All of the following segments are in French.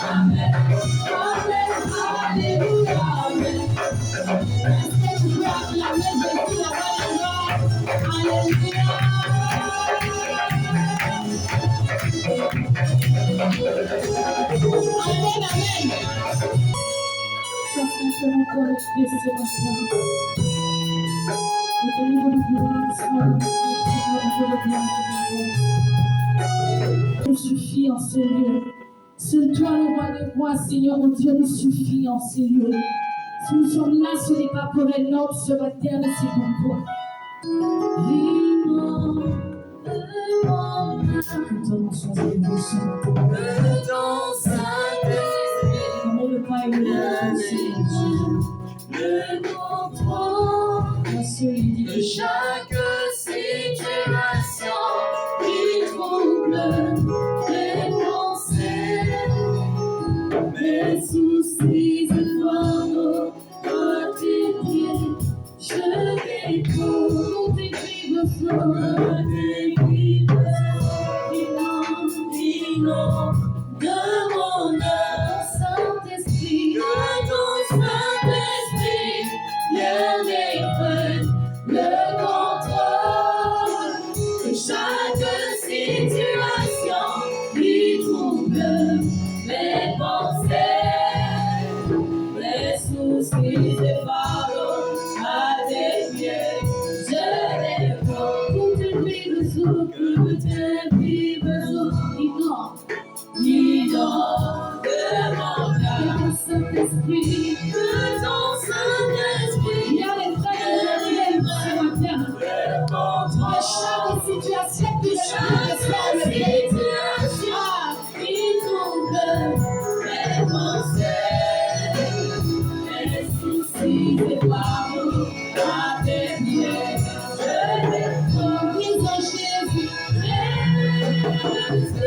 Amen. Amen. Alléluia. Amen. Est-ce que tu peux acclamer Jésus là-bas là-bas? Alléluia. Amen, amen. Ça c'est mon corps et ce matin. Et au niveau du gouvernement, nous suffit en ce lieu. Seul toi, le roi des rois, Seigneur, mon Dieu, nous suffit en ce lieu. Si nous sommes là, ce n'est pas pour un homme, ce matin, mais c'est pour toi. Dans son émotion, dans sa le contrôle de chaque situation qui trouble mes pensées, mes soucis et fardeaux à tes pieds. Je dépose tes griffes inondant de mon âme, Saint-Esprit, que ton Saint-Esprit vienne et prenne le contrôle de chaque situation qui trouble mes pensées, mes soucis et fardeaux à tes pieds. Je dépose toutes mes ressources, toutes mes besoins, inonde de mon cœur, Saint-Esprit, que ton Saint-Esprit, il y a les frères et les ce matin, de chaque situation qui trouble mes pensées, mes soucis et fardeaux à tes pieds. Je dépose en Jésus, Jésus.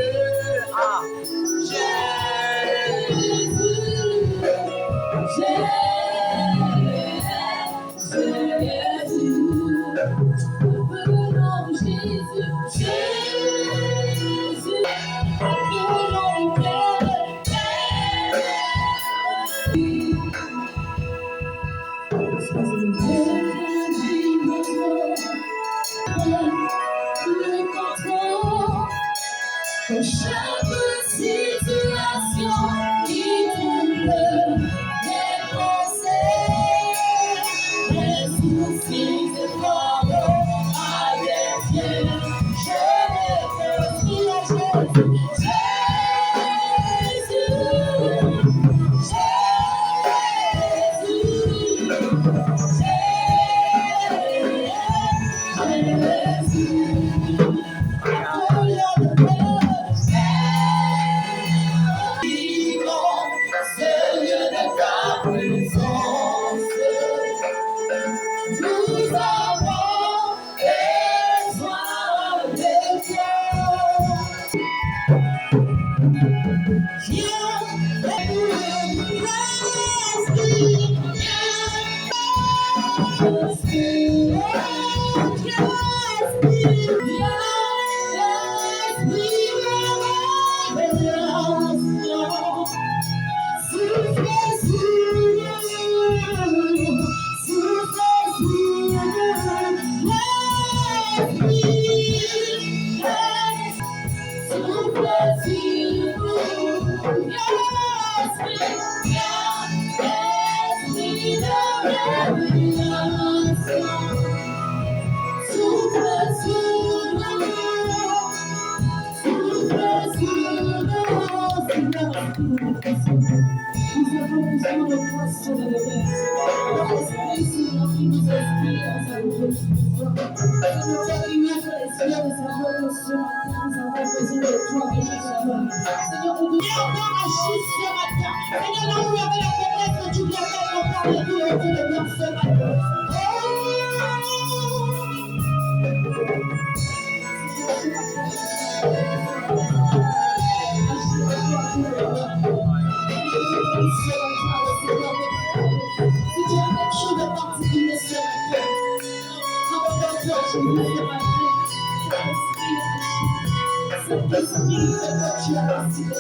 Chaque situation qui trouble mes pensées, mes soucis et fardeaux à tes pieds, je me confie Nous avons besoin de toi sur le terre. L'Esprit Saint qui nous inspire à sa volonté. Je ne vois rien que les cieux de sa volonté ce matin. Nous avons besoin de toi, béni Seigneur, nous devons encore agir ce matin. Seigneur, là où il y avait la faiblesse, que tu viens faire encore les douleurs de bien ce matin. Si tu as quelque chose de particulier ce matin, cet esprit fait que tu as décidé.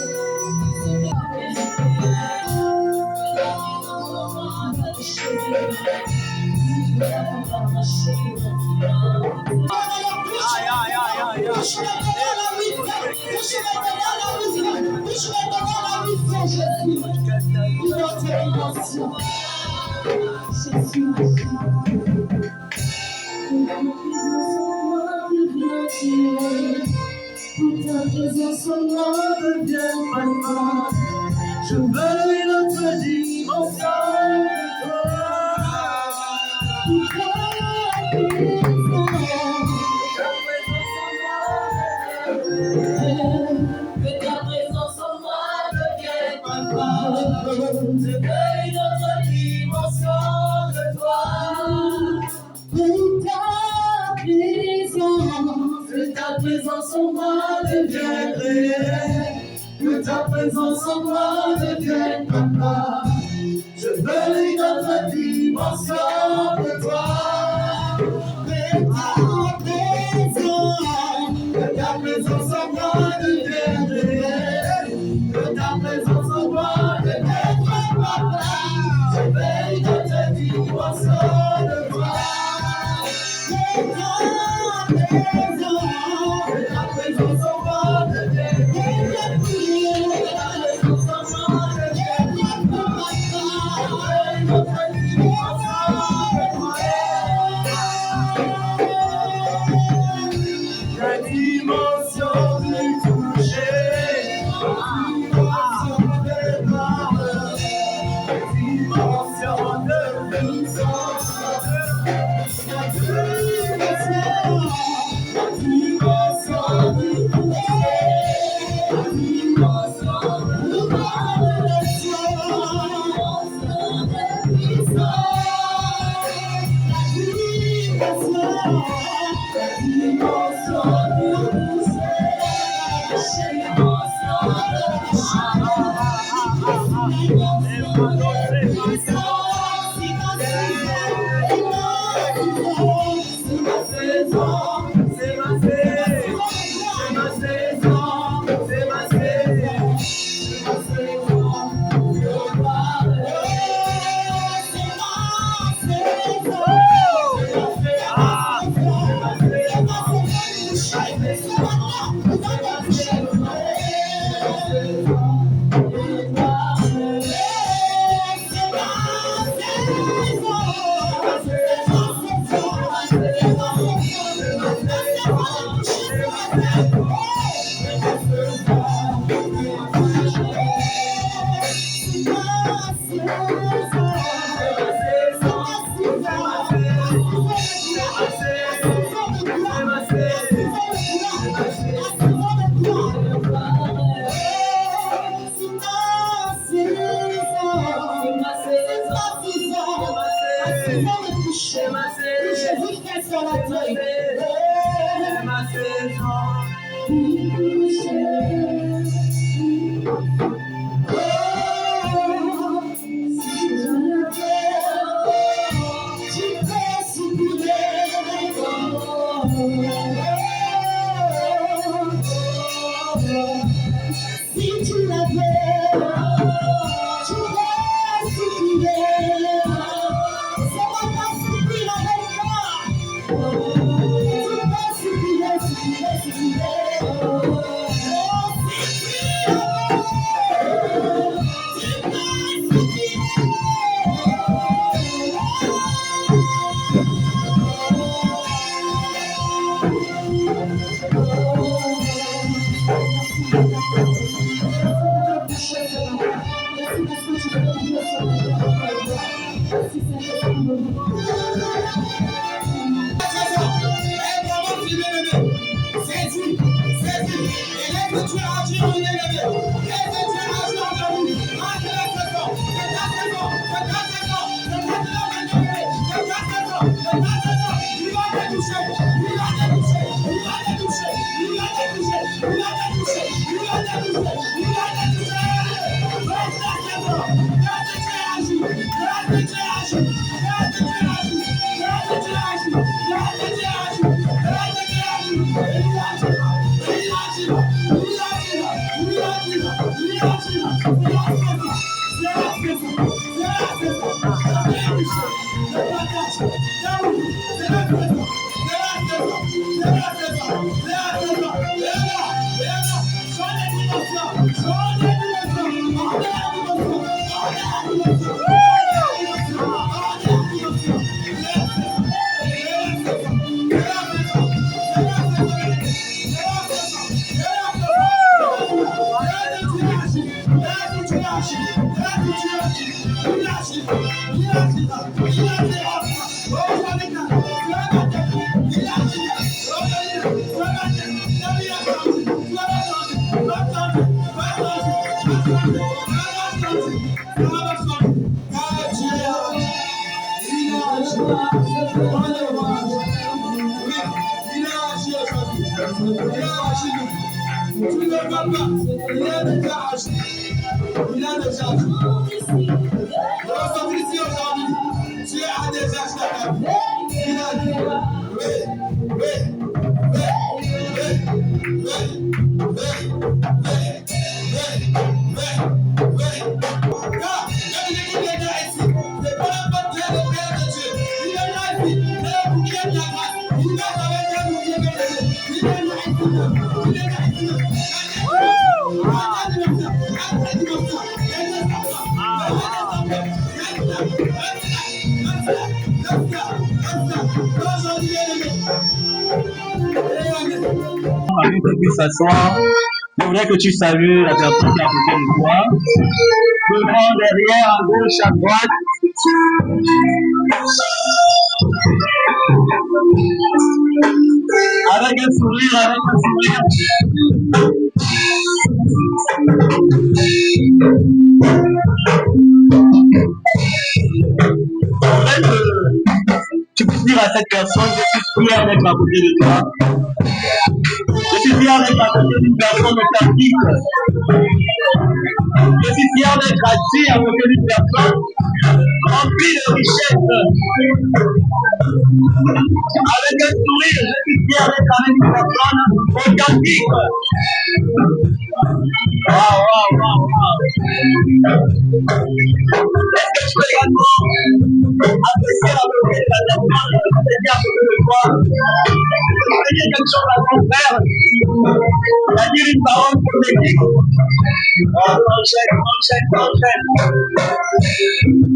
Ta présence en moi devient papa. Je veux une autre dimension de toi. Que ta présence en moi devienne papa. Je veux une autre dimension de toi. Que ta présence en moi devienne réelle. Que ta présence en moi devienne papa. Je veux une autre dimension de toi. Que ta présence en moi devienne réelle. Que ta présence en moi devienne papa. Je veux une autre dimension de toi. Que ta présence en moi devienne réelle. La dimension du toucher, la dimension de parler, la dimension de puissance, la dimension du toucher, la dimension de parler, la Avant que tu puisses s'asseoir, je voudrais que tu salues la personne qui est à côté de toi. Devant, derrière, à gauche, à droite. Avec un sourire, avec un sourire. Je voudrais que tu puisses dire à cette personne, je suis fier d'être à côté de toi. Je suis fier d'être à côté d'une personne authentique. Je suis fier d'être assis à côté d'une personne remplie de richesses. Avec un sourire, je suis fier d'être avec une personne authentique. Waouh. Est-ce que tu peux également apprécier la beauté de la personne qui est à côté de toi? Tu peux dire quelque chose à ton frère? Il a dit une parole prophétique. Enchaîne.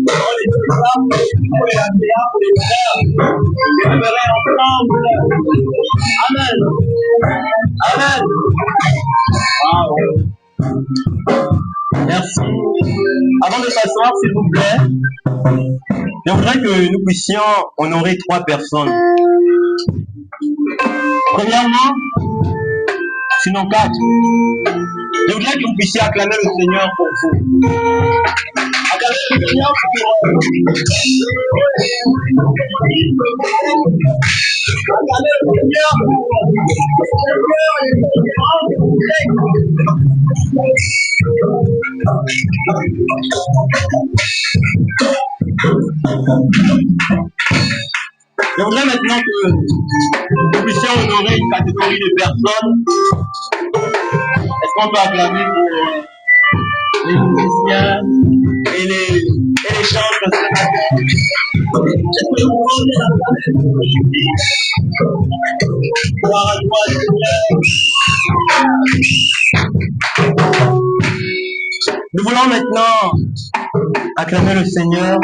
Pour les deux femmes, pour les Andéa, pour les frères, et nous verrons ensemble. Amen. Wow. Merci. Avant de s'asseoir, s'il vous plaît, je voudrais que nous puissions honorer 3 personnes. Premièrement, sinon 4. Je voudrais que vous puissiez acclamer le Seigneur pour vous. Acclamer le Seigneur pour vous. Je voudrais maintenant que nous puissions honorer une catégorie de personnes. Est-ce qu'on peut acclamer pour les musiciens et les chanteurs ce matin? Est-ce que vous pouvez acclamer gloire à toi, Seigneur. Nous voulons maintenant acclamer le Seigneur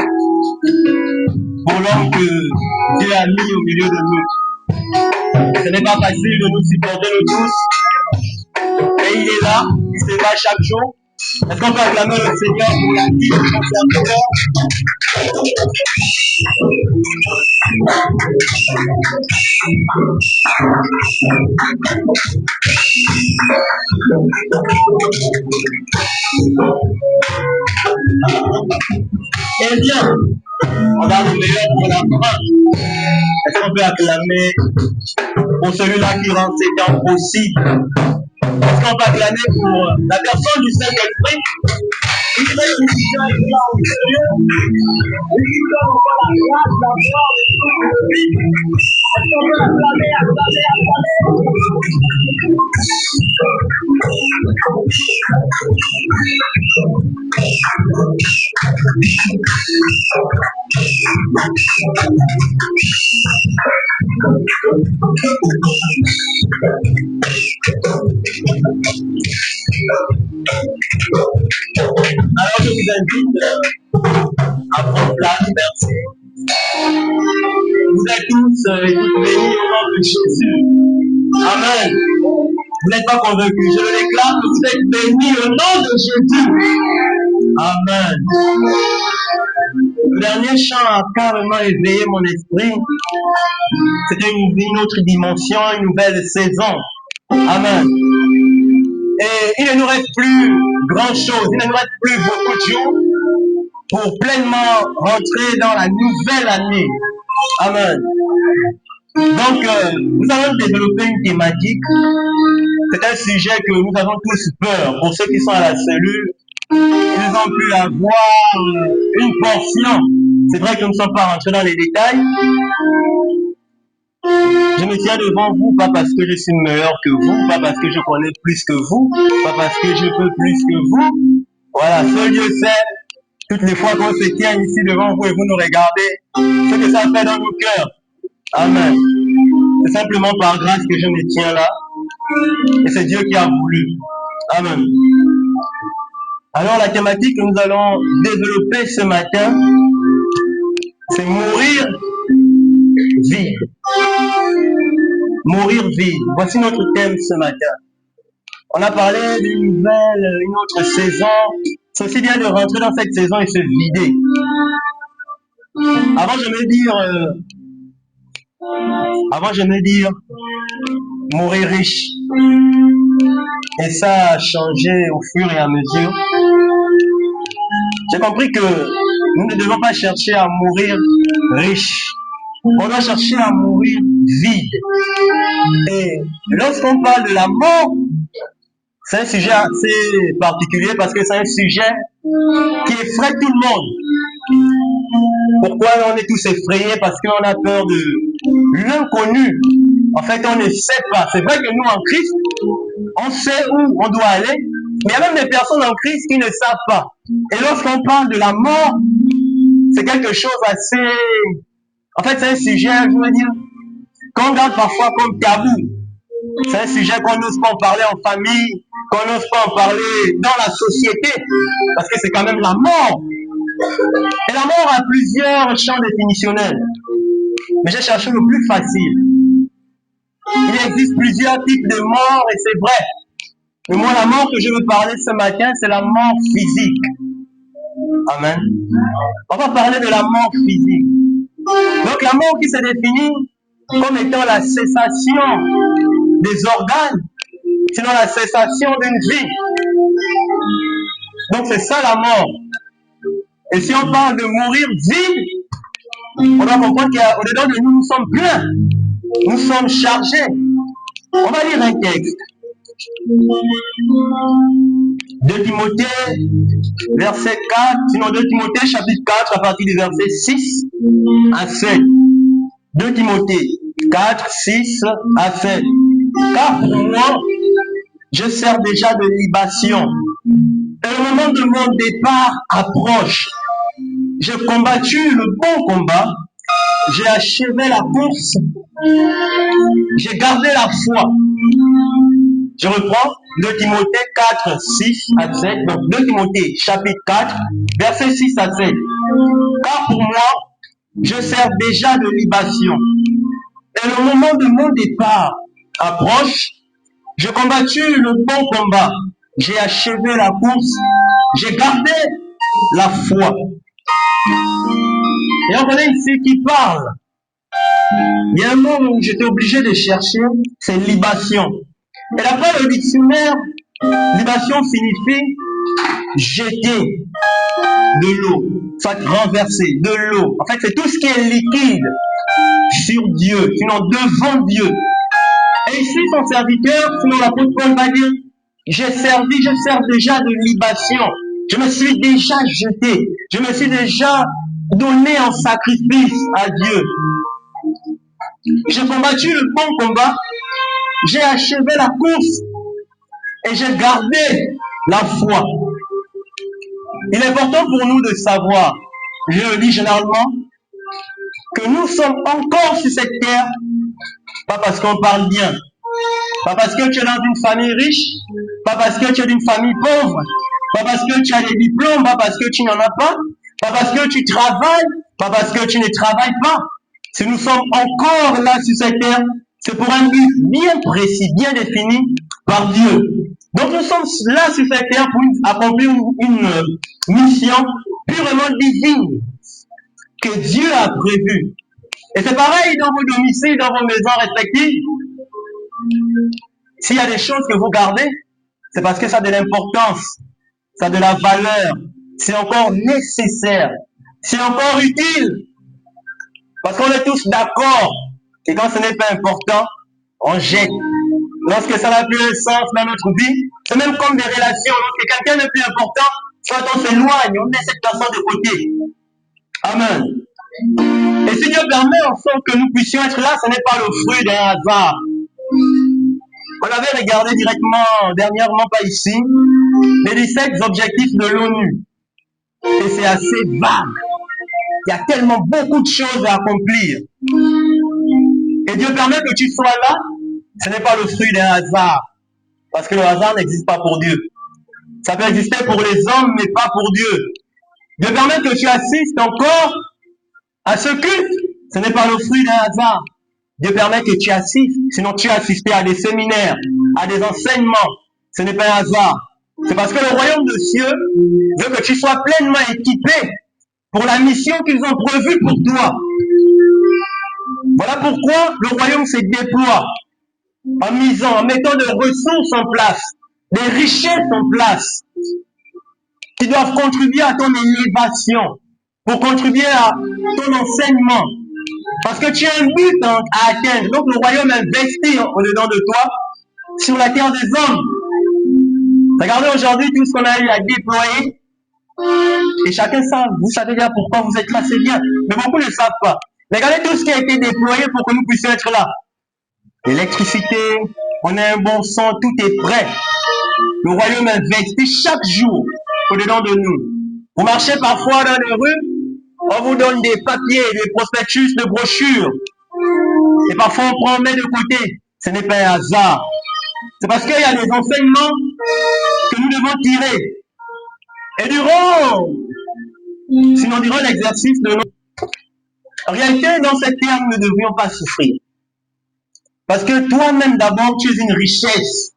pour l'homme que Dieu a mis au milieu de nous. Ce n'est pas facile de nous supporter le tous, mais il est là, il se bat chaque jour. Est-ce qu'on peut acclamer le Seigneur pour la vie de son serviteur? Eh bien, on a le meilleur pour la fin. Est-ce qu'on peut acclamer pour celui-là qui rend ces temps possibles? Est-ce qu'on peut acclamer pour la personne du Saint-Esprit? Il fait une mission et en Dieu. Il nous donne encore la grâce, la gloire et tout le vie. Est-ce qu'on peut acclamer? Alors je vous invite à prendre place, merci. Vous êtes tous bénis au nom de Jésus. Amen. Vous n'êtes pas convaincus. Je le déclare que vous êtes bénis au nom de Jésus. Amen. Le dernier chant a carrément éveillé mon esprit. C'était une autre dimension, une nouvelle saison. Amen. Et il ne nous reste plus grand chose, il ne nous reste plus beaucoup de jours pour pleinement rentrer dans la nouvelle année. Amen. Donc, nous allons développer une thématique. C'est un sujet que nous avons tous peur. Pour ceux qui sont à la cellule, ils ont pu avoir une portion. C'est vrai que nous ne sommes pas rentrés dans les détails. Je me tiens devant vous, pas parce que je suis meilleur que vous, pas parce que je connais plus que vous, pas parce que je peux plus que vous. Voilà, seul Dieu sait, toutes les fois qu'on se tient ici devant vous et vous nous regardez, ce que ça fait dans nos cœurs. Amen. C'est simplement par grâce que je me tiens là. Et c'est Dieu qui a voulu. Amen. Alors la thématique que nous allons développer ce matin, c'est mourir vide. Mourir vide. Voici notre thème ce matin. On a parlé d'une nouvelle, une autre saison. C'est aussi bien de rentrer dans cette saison et se vider. Avant, je me dire mourir riche. Et ça a changé au fur et à mesure. J'ai compris que nous ne devons pas chercher à mourir riche. On doit chercher à mourir vide. Et lorsqu'on parle de la mort, c'est un sujet assez particulier parce que c'est un sujet qui effraie tout le monde. Pourquoi on est tous effrayés? Parce qu'on a peur de l'inconnu. En fait, on ne sait pas. C'est vrai que nous, en Christ, on sait où on doit aller, mais il y a même des personnes en Christ qui ne savent pas. Et lorsqu'on parle de la mort, c'est quelque chose assez... En fait, c'est un sujet, je veux dire, qu'on garde parfois comme tabou. C'est un sujet qu'on n'ose pas en parler en famille, qu'on n'ose pas en parler dans la société, parce que c'est quand même la mort. Et la mort a plusieurs champs définitionnels. Mais j'ai cherché le plus facile. Il existe plusieurs types de morts et c'est vrai. Mais moi, la mort que je veux parler ce matin, c'est la mort physique. Amen. On va parler de la mort physique. Donc la mort qui se définit comme étant la cessation des organes, sinon la cessation d'une vie. Donc c'est ça la mort. Et si on parle de mourir vide, on doit comprendre qu'au-dedans de nous, nous sommes pleins. Nous sommes chargés. On va lire un texte. 2 Timothée, verset 4, sinon 2 Timothée, chapitre 4, à partir du verset 6 à 7. 2 Timothée 4, 6 à 7. Car pour moi, je sers déjà de libation. Et le moment de mon départ approche. J'ai combattu le bon combat. J'ai achevé la course. J'ai gardé la foi. Je reprends 2 Timothée 4, 6 à 7. Donc 2 Timothée chapitre 4, verset 6 à 7. Car pour moi, je sers déjà de libation. Et le moment de mon départ approche. J'ai combattu le bon combat. J'ai achevé la course. J'ai gardé la foi. Et on connaît ici qui parle. Il y a un mot où j'étais obligé de chercher, c'est libation. Et d'après le dictionnaire, libation signifie jeter de l'eau, soit renverser de l'eau. En fait, c'est tout ce qui est liquide sur Dieu, sinon devant Dieu. Et ici, son serviteur, sinon l'apôtre Paul va dire, je sers déjà de libation. Je me suis déjà jeté. Je me suis déjà donné en sacrifice à Dieu. J'ai combattu le bon combat. J'ai achevé la course. Et j'ai gardé la foi. Il est important pour nous de savoir, je le dis généralement, que nous sommes encore sur cette terre, pas parce qu'on parle bien, pas parce que tu es dans une famille riche, pas parce que tu es d'une famille pauvre, pas parce que tu as des diplômes, pas parce que tu n'en as pas parce que tu travailles, pas parce que tu ne travailles pas. Si nous sommes encore là sur cette terre, c'est pour un but bien précis, bien défini par Dieu. Donc nous sommes là sur cette terre pour accomplir une mission purement divine que Dieu a prévue. Et c'est pareil dans vos domiciles, dans vos maisons respectives. S'il y a des choses que vous gardez, c'est parce que ça a de l'importance, ça a de la valeur, c'est encore nécessaire, c'est encore utile. Parce qu'on est tous d'accord que quand ce n'est pas important, on jette. Lorsque ça n'a plus de sens dans notre vie, c'est même comme des relations. Lorsque quelqu'un n'est plus important, soit on s'éloigne, on met cette personne de côté. Amen. Et si Dieu permet enfin que nous puissions être là, ce n'est pas le fruit d'un hasard. On avait regardé directement, dernièrement, pas ici, les 17 objectifs de l'ONU. Et c'est assez vague. Il y a tellement beaucoup de choses à accomplir. Et Dieu permet que tu sois là, ce n'est pas le fruit d'un hasard. Parce que le hasard n'existe pas pour Dieu. Ça peut exister pour les hommes, mais pas pour Dieu. Dieu permet que tu assistes encore à ce culte. Ce n'est pas le fruit d'un hasard. Dieu permet que tu assistes. Sinon, tu as assisté à des séminaires, à des enseignements. Ce n'est pas un hasard. C'est parce que le royaume de cieux veut que tu sois pleinement équipé pour la mission qu'ils ont prévue pour toi. Voilà pourquoi le royaume se déploie en mettant des ressources en place, des richesses en place, qui doivent contribuer à ton élévation, pour contribuer à ton enseignement. Parce que tu as un but à atteindre. Donc le royaume investit au-dedans de toi sur la terre des hommes. Regardez aujourd'hui tout ce qu'on a eu à déployer. Et chacun sait, vous savez déjà pourquoi vous êtes là, c'est bien. Mais beaucoup ne savent pas. Regardez tout ce qui a été déployé pour que nous puissions être là. L'électricité, on a un bon son, tout est prêt. Le royaume investit chaque jour au-dedans de nous. Vous marchez parfois dans les rues, on vous donne des papiers, des prospectus, des brochures. Et parfois on met de côté. Ce n'est pas un hasard. C'est parce qu'il y a des enseignements que nous devons tirer. Et durant l'exercice de notre... En réalité, dans cette terre, nous ne devrions pas souffrir. Parce que toi-même, d'abord, tu es une richesse.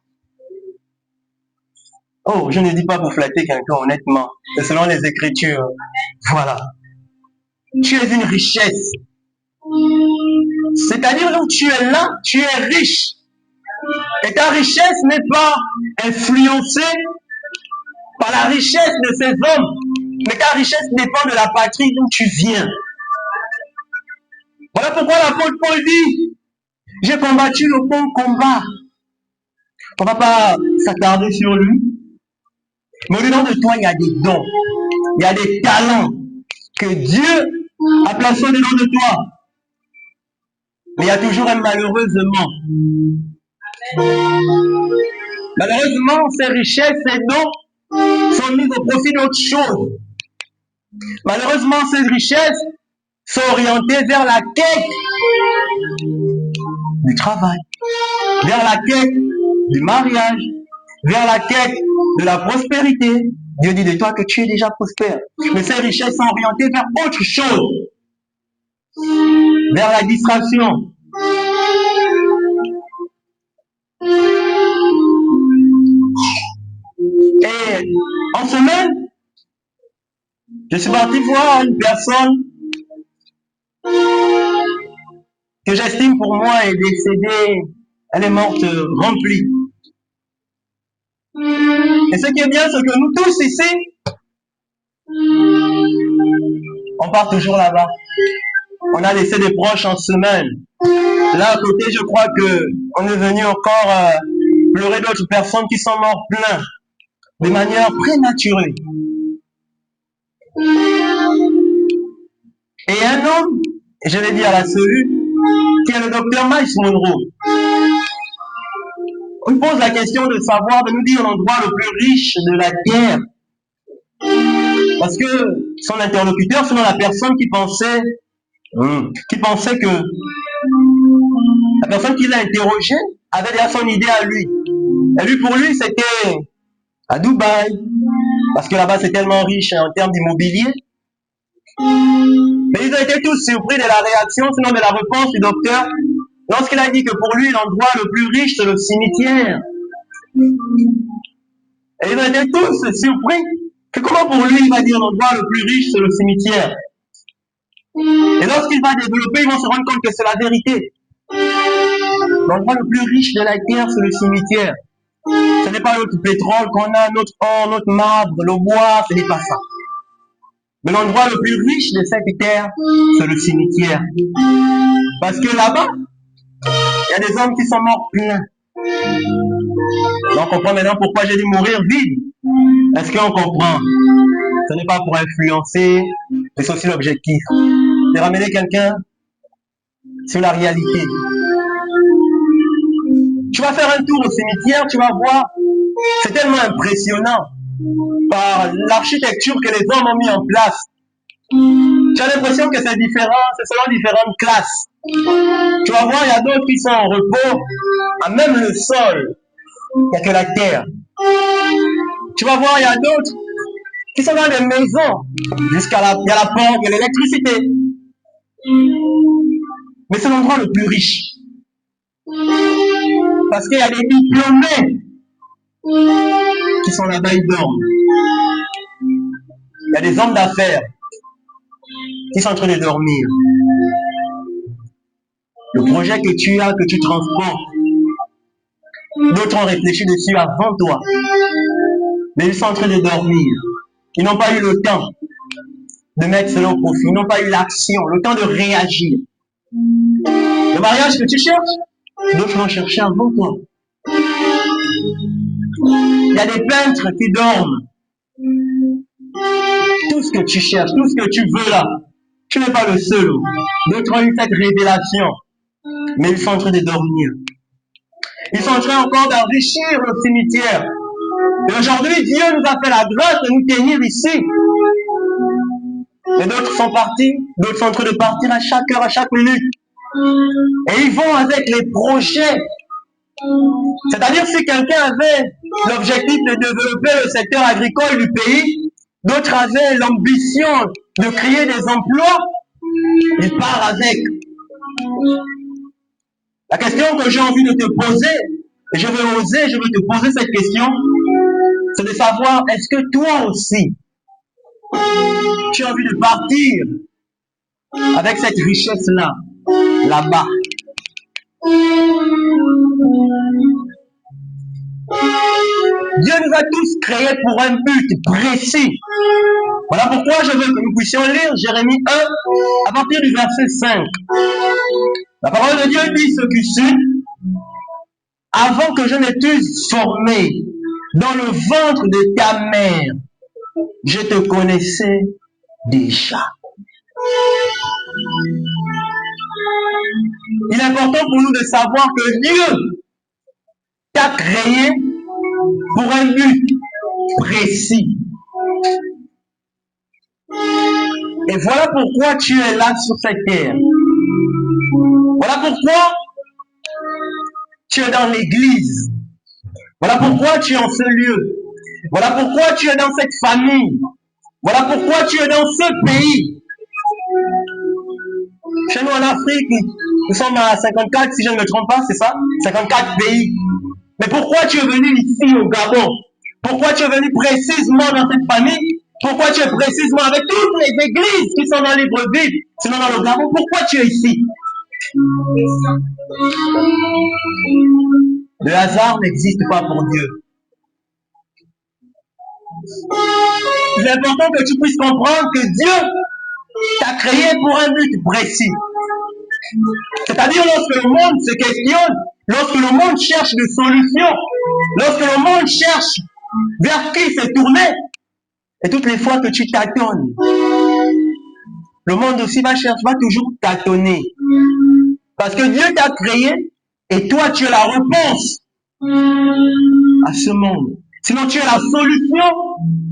Oh, je ne dis pas pour flatter quelqu'un, honnêtement. C'est selon les Écritures. Voilà. Tu es une richesse. C'est-à-dire, là où tu es là, tu es riche. Et ta richesse n'est pas influencée par la richesse de ces hommes. Mais ta richesse dépend de la patrie d'où tu viens. Voilà pourquoi l'apôtre Paul dit, j'ai combattu le bon combat. On ne va pas s'attarder sur lui. Mais au-dedans de toi, il y a des dons. Il y a des talents que Dieu a placés au-dedans de toi. Mais il y a toujours un malheureusement. Malheureusement, ces richesses, ces dons sont mis au profit d'autre chose. Malheureusement, ces richesses sont orientées vers la quête du travail, vers la quête du mariage, vers la quête de la prospérité. Dieu dit de toi que tu es déjà prospère. Mais ces richesses sont orientées vers autre chose, vers la distraction. Et en semaine, je suis parti voir une personne que j'estime pour moi est décédée, elle est morte remplie. Et ce qui est bien, c'est que nous tous ici, on part toujours là-bas. On a laissé des proches en semaine. Là à côté, je crois que on est venu encore pleurer d'autres personnes qui sont mortes plein, de manière prématurée. Et un homme, je l'ai dit à la cellule, qui est le docteur Miles Monroe, on nous pose la question de savoir, de nous dire l'endroit le plus riche de la terre. Parce que son interlocuteur, selon la personne qui pensait que la personne qui l'a interrogé avait déjà son idée à lui. Et lui, pour lui, c'était à Dubaï, parce que là-bas c'est tellement riche en termes d'immobilier. Mais ils ont été tous surpris de la réaction, sinon de la réponse du docteur, lorsqu'il a dit que pour lui, l'endroit le plus riche, c'est le cimetière. Et ils ont été tous surpris que comment pour lui, il va dire l'endroit le plus riche, c'est le cimetière. Et lorsqu'il va développer, ils vont se rendre compte que c'est la vérité. L'endroit le plus riche de la terre, c'est le cimetière. Ce n'est pas notre pétrole qu'on a, notre or, notre marbre, le bois, ce n'est pas ça. Mais l'endroit le plus riche de cette terre, c'est le cimetière. Parce que là-bas, il y a des hommes qui sont morts pleins. Donc on comprend maintenant pourquoi j'ai dit mourir vide. Est-ce qu'on comprend? Ce n'est pas pour influencer, mais c'est aussi l'objectif. De ramener quelqu'un sur la réalité. Tu vas faire un tour au cimetière, tu vas voir, c'est tellement impressionnant par l'architecture que les hommes ont mis en place. Tu as l'impression que c'est différent, c'est selon différentes classes. Tu vas voir, il y a d'autres qui sont en repos, à même le sol, il n'y a que la terre. Tu vas voir, il y a d'autres qui sont dans des maisons, jusqu'à il y a la porte, il y a l'électricité. Mais c'est l'endroit le plus riche. Parce qu'il y a des diplômés qui sont là-bas, ils dorment. Il y a des hommes d'affaires qui sont en train de dormir. Le projet que tu as, que tu transportes, d'autres ont réfléchi dessus avant toi. Mais ils sont en train de dormir. Ils n'ont pas eu le temps de mettre cela au profit. Ils n'ont pas eu l'action, le temps de réagir. Le mariage que tu cherches, d'autres l'ont cherché avant toi. Il y a des peintres qui dorment. Tout ce que tu cherches, tout ce que tu veux là, tu n'es pas le seul. D'autres ont eu cette révélation, mais ils sont en train de dormir. Ils sont en train encore d'enrichir le cimetière. Et aujourd'hui, Dieu nous a fait la grâce de nous tenir ici. Et d'autres sont partis, d'autres sont en train de partir à chaque heure, à chaque minute. Et ils vont avec les projets. C'est-à-dire si quelqu'un avait l'objectif de développer le secteur agricole du pays, d'autres avaient l'ambition de créer des emplois, ils partent avec. La question que j'ai envie de te poser, et je vais te poser cette question, c'est de savoir, est-ce que toi aussi, tu as envie de partir avec cette richesse-là, là-bas? Dieu nous a tous créés pour un but précis. Voilà pourquoi je veux que nous puissions lire Jérémie 1 à partir du verset 5. La parole de Dieu dit ce qui suit. Avant que je ne t'eusse formé dans le ventre de ta mère, je te connaissais déjà. Il est important pour nous de savoir que Dieu t'a créé pour un but précis. Et voilà pourquoi tu es là sur cette terre. Voilà pourquoi tu es dans l'église. Voilà pourquoi tu es en ce lieu. Voilà pourquoi tu es dans cette famille. Voilà pourquoi tu es dans ce pays. Chez nous en Afrique, nous sommes à 54, si je ne me trompe pas, c'est ça? 54 pays. Mais pourquoi tu es venu ici au Gabon? Pourquoi tu es venu précisément dans cette famille? Pourquoi tu es précisément avec toutes les églises qui sont dans Libreville, sinon dans le Gabon? Pourquoi tu es ici? Le hasard n'existe pas pour Dieu. Il est important que tu puisses comprendre que Dieu t'a créé pour un but précis. C'est-à-dire lorsque le monde se questionne, lorsque le monde cherche des solutions, lorsque le monde cherche vers qui se tourner, et toutes les fois que tu tâtonnes, le monde aussi va toujours tâtonner. Parce que Dieu t'a créé et toi tu es la réponse à ce monde. Sinon tu es la solution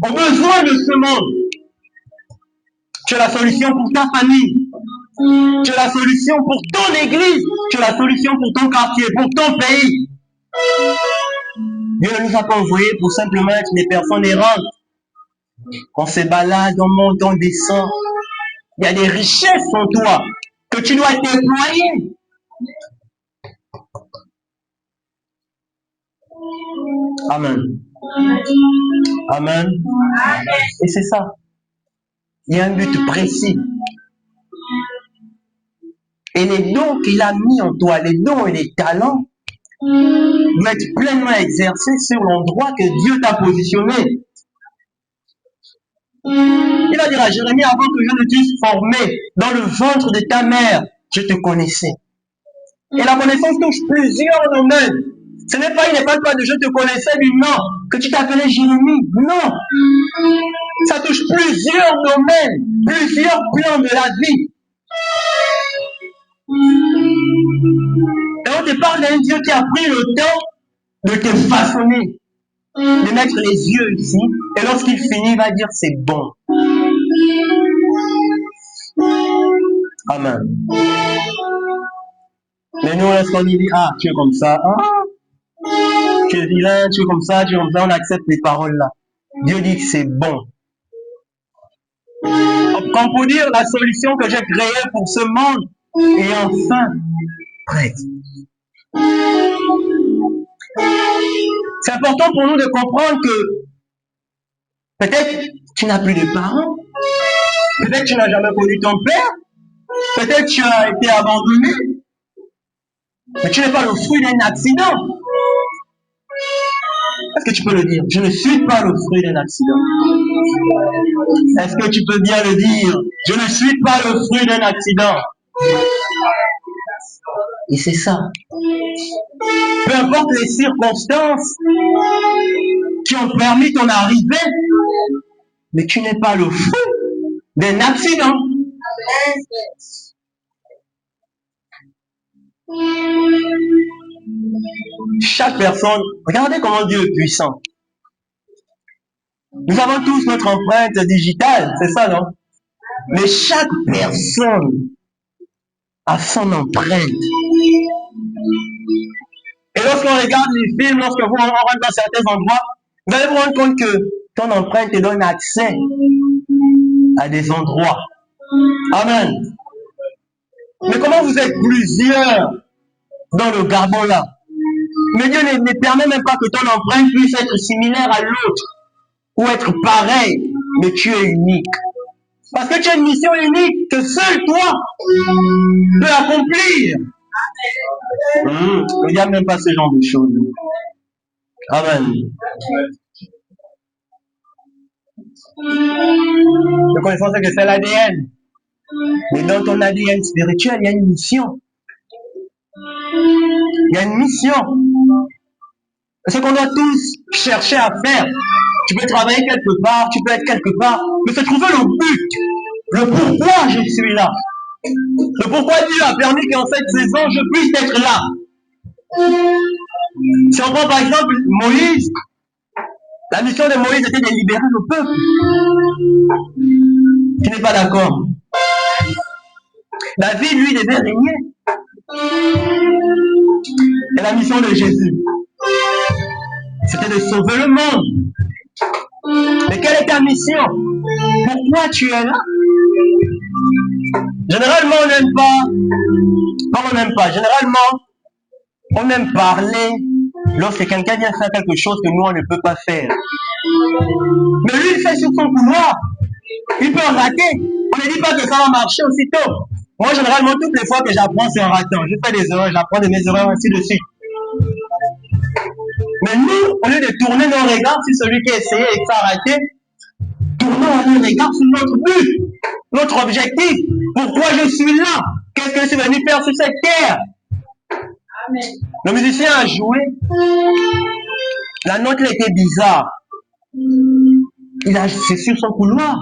aux besoins de ce monde. Tu es la solution pour ta famille. Tu es la solution pour ton église. Tu es la solution pour ton quartier, pour ton pays. Dieu ne nous a pas envoyés pour simplement être des personnes errantes. On se balade, on monte, on descend. Il y a des richesses en toi que tu dois déployer. Amen. Amen. Et c'est ça. Il y a un but précis. Et les dons qu'il a mis en toi, les dons et les talents, doivent être pleinement exercés sur l'endroit que Dieu t'a positionné. Il va dire à Jérémie, avant que je ne t'eusse formé dans le ventre de ta mère, je te connaissais. Et la connaissance touche plusieurs domaines. Ce n'est pas une époque de je te connaissais du nom, que tu t'appelais Jérémie. Non. Ça touche plusieurs domaines, plusieurs plans de la vie. Et on te parle d'un Dieu qui a pris le temps de te façonner, de mettre les yeux ici, et lorsqu'il finit, il va dire c'est bon. Amen. Mais nous, lorsqu'on dit, ah, tu es comme ça, ah, tu es vilain, tu es comme ça, on accepte les paroles là. Dieu dit que c'est bon. Comme pour dire, la solution que j'ai créée pour ce monde est enfin prête. C'est important pour nous de comprendre que peut-être tu n'as plus de parents, peut-être tu n'as jamais connu ton père, peut-être tu as été abandonné, mais tu n'es pas le fruit d'un accident. Est-ce que tu peux le dire? Je ne suis pas le fruit d'un accident. Est-ce que tu peux bien le dire? Je ne suis pas le fruit d'un accident. Et c'est ça. Peu importe les circonstances qui ont permis ton arrivée, mais tu n'es pas le fruit d'un accident. Chaque personne, regardez comment Dieu est puissant. Nous avons tous notre empreinte digitale, c'est ça, non? Mais chaque personne a son empreinte. Et lorsqu'on regarde les films, lorsque vous rentrez dans certains endroits, vous allez vous rendre compte que ton empreinte te donne accès à des endroits. Amen. Mais comment vous êtes plusieurs dans le Gabon là? Mais Dieu ne permet même pas que ton empreinte puisse être similaire à l'autre ou être pareil, mais tu es unique. Parce que tu as une mission unique que seul toi peux accomplir. Il n'y a même pas ce genre de choses. Amen. Nous connaissons ce que c'est l'ADN. Mais dans ton ADN spirituel, il y a une mission. Il y a une mission. C'est ce qu'on doit tous chercher à faire. Tu peux travailler quelque part, tu peux être quelque part, mais c'est trouver le but, le pourquoi je suis là. Le pourquoi Dieu a permis qu'en cette saison, je puisse être là. Si on prend par exemple Moïse, la mission de Moïse était de libérer le peuple. Tu n'es pas d'accord? David, lui, devait régner. Et la mission de Jésus, c'était de sauver le monde. Mais quelle est ta mission? Pourquoi tu es là? Généralement, on n'aime pas. Quand on n'aime pas, généralement, on aime parler lorsque quelqu'un vient faire quelque chose que nous, on ne peut pas faire. Mais lui, il fait sur son couloir. Il peut rater. On ne dit pas que ça va marcher aussitôt. Moi, généralement, toutes les fois que j'apprends, c'est en ratant. Je fais des erreurs, j'apprends de mes erreurs, ainsi de suite. Mais nous, au lieu de tourner nos regards sur celui qui a essayé et qui a raté, tournons nos regards sur notre but, notre objectif. Pourquoi je suis là? Qu'est-ce que je suis venu faire sur cette terre? Amen. Le musicien a joué. La note était bizarre. C'est sur son couloir.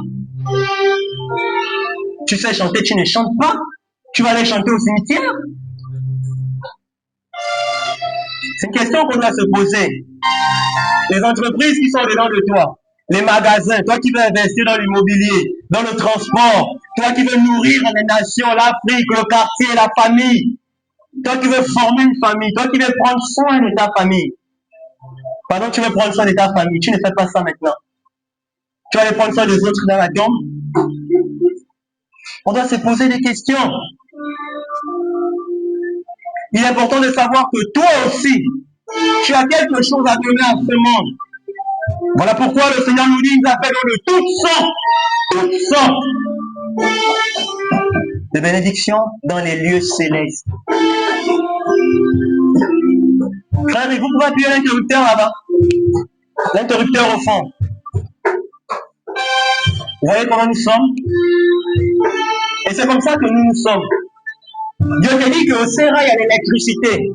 Tu sais chanter, tu ne chantes pas. Tu vas aller chanter au cimetière. C'est une question qu'on doit se poser. Les entreprises qui sont dedans de toi, les magasins, toi qui veux investir dans l'immobilier, dans le transport, toi qui veux nourrir les nations, l'Afrique, le quartier, la famille, toi qui veux former une famille, toi qui veux prendre soin de ta famille. Pendant que tu veux prendre soin de ta famille, tu ne fais pas ça maintenant. Tu vas aller prendre soin des autres dans la tombe. On doit se poser des questions. Il est important de savoir que toi aussi, tu as quelque chose à donner à ce monde. Voilà pourquoi le Seigneur nous dit, il nous appelle de toutes sortes de bénédictions dans les lieux célestes. Frère, vous pouvez appuyer l'interrupteur là-bas. L'interrupteur au fond. Vous voyez comment nous sommes? Et c'est comme ça que nous sommes. Dieu te dit qu'au Sérail, il y a l'électricité.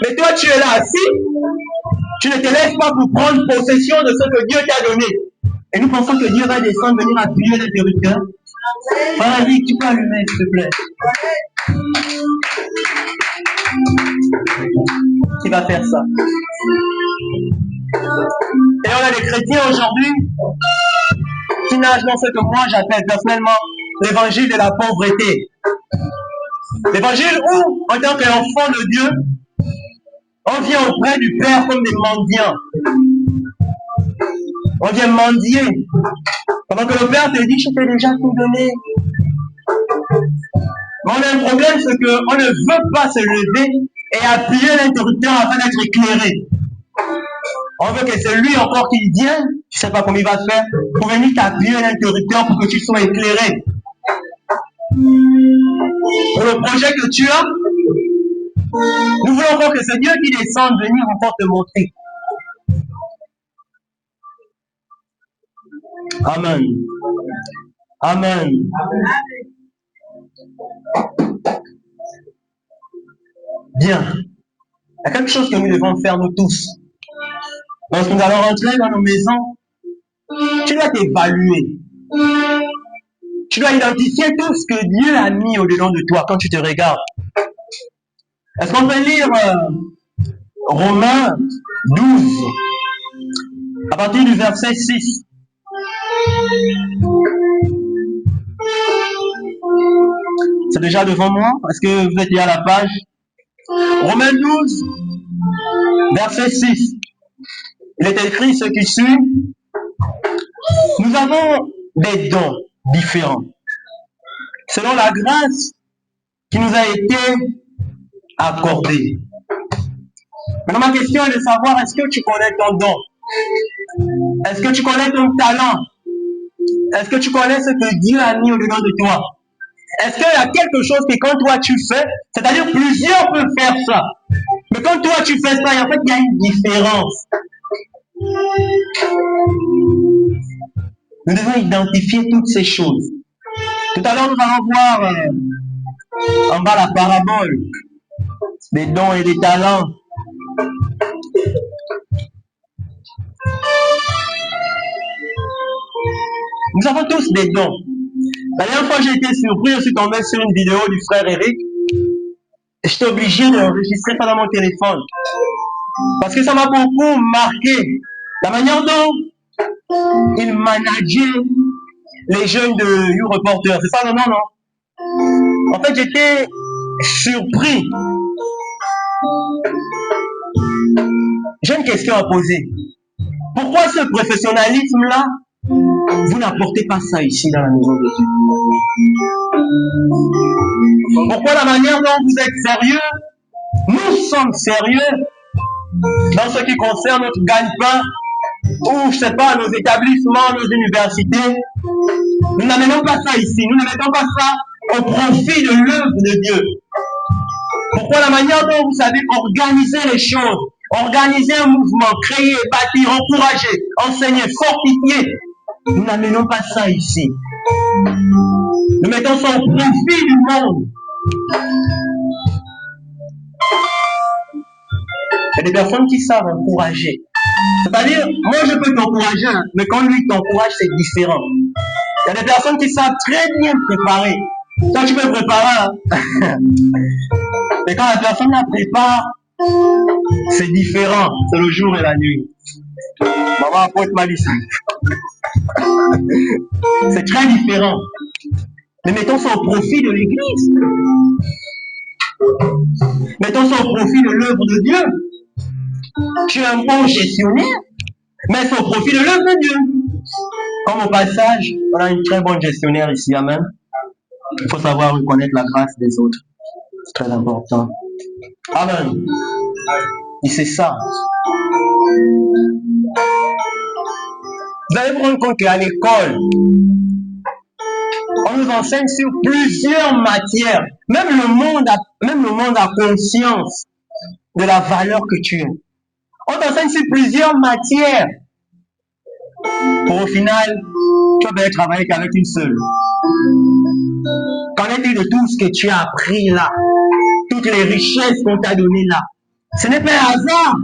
Mais toi, tu es là assis. Tu ne te lèves pas pour prendre possession de ce que Dieu t'a donné. Et nous pensons que Dieu va descendre, venir appuyer l'interrupteur. Vas-y, tu peux allumer, s'il te plaît. Qui va faire ça? Et on a des chrétiens aujourd'hui qui nagent dans ce que moi j'appelle personnellement l'évangile de la pauvreté. L'évangile où, en tant qu'enfant de Dieu, on vient auprès du Père comme des mendiants. On vient mendier. Pendant que le Père te dit, je t'ai déjà tout donné. Mais on a un problème, c'est qu'on ne veut pas se lever et appuyer l'interrupteur afin d'être éclairé. On veut que c'est lui encore qui vient, je ne sais pas comment il va faire, pour venir t'appuyer l'interrupteur pour que tu sois éclairé. Pour le projet que tu as, nous voulons encore que c'est Dieu qui descende venir encore te montrer. Amen. Amen. Bien. Il y a quelque chose que nous devons faire nous tous. Lorsque nous allons rentrer dans nos maisons, tu dois t'évaluer. Tu dois identifier tout ce que Dieu a mis au-dedans de toi quand tu te regardes. Est-ce qu'on peut lire Romains 12, à partir du verset 6? C'est déjà devant moi? Est-ce que vous êtes là à la page? Romains 12, verset 6. Il est écrit ce qui suit. Nous avons des dons différents, selon la grâce qui nous a été accordée. Maintenant, ma question est de savoir, est-ce que tu connais ton don? Est-ce que tu connais ton talent? Est-ce que tu connais ce que Dieu a mis au-dedans de toi? Est-ce qu'il y a quelque chose que quand toi tu fais, c'est-à-dire plusieurs peuvent faire ça, mais quand toi tu fais ça, en fait, il y a une différence. Nous devons identifier toutes ces choses. Tout à l'heure, nous allons voir en bas la parabole des dons et des talents. Nous avons tous des dons. La dernière fois, j'ai été surpris, je suis tombé sur une vidéo du frère Eric. Et j'étais obligé d'enregistrer ça dans mon téléphone. Parce que ça m'a beaucoup marqué. La manière dont il manageait les jeunes de You Reporter. C'est ça le nom, non? En fait, j'étais surpris. J'ai une question à poser. Pourquoi ce professionnalisme-là, vous n'apportez pas ça ici dans la maison de Dieu? Pourquoi la manière dont vous êtes sérieux? Nous sommes sérieux dans ce qui concerne notre gagne-pain ou, je sais pas, nos établissements, nos universités. Nous n'amenons pas ça ici. Nous ne mettons pas ça au profit de l'œuvre de Dieu. Pourquoi la manière dont vous savez organiser les choses, organiser un mouvement, créer, bâtir, encourager, enseigner, fortifier, nous n'amenons pas ça ici. Nous mettons ça au profit du monde. Il y a des personnes qui savent encourager. C'est-à-dire, moi je peux t'encourager, mais quand lui t'encourage, c'est différent. Il y a des personnes qui savent très bien préparer. Toi, tu peux préparer. Mais quand la personne la prépare, c'est différent. C'est le jour et la nuit. Maman apporte ma liste. C'est très différent. Mais mettons ça au profit de l'Église. Mettons ça au profit de l'œuvre de Dieu. Tu es un bon gestionnaire, mais c'est au profit de l'œuvre de Dieu. Comme au passage, on a une très bonne gestionnaire ici, amen. Il faut savoir reconnaître la grâce des autres. C'est très important. Amen. Et c'est ça. Vous allez vous rendre compte qu'à l'école, on nous enseigne sur plusieurs matières. Même le monde a conscience de la valeur que tu es. On t'enseigne sur plusieurs matières. Pour au final, tu vas bien travailler qu'avec une seule. Qu'en est-il de tout ce que tu as appris là? Toutes les richesses qu'on t'a données là. Ce n'est pas un hasard.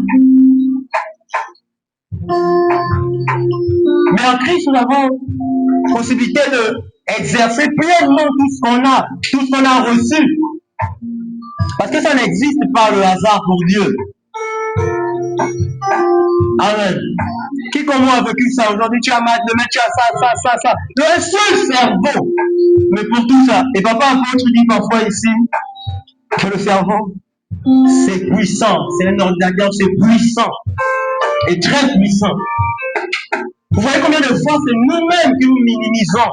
Mais en Christ, nous avons possibilité d'exercer pleinement tout ce qu'on a reçu. Parce que ça n'existe pas le hasard pour Dieu. Amen. Qui comme moi a vécu ça? Aujourd'hui, tu as maths, demain tu as ça. Le seul cerveau. Mais pour tout ça, et papa apôtre dit parfois ici que le cerveau, c'est puissant. C'est un ordinateur, c'est puissant. Et très puissant. Vous voyez combien de fois c'est nous-mêmes qui nous minimisons.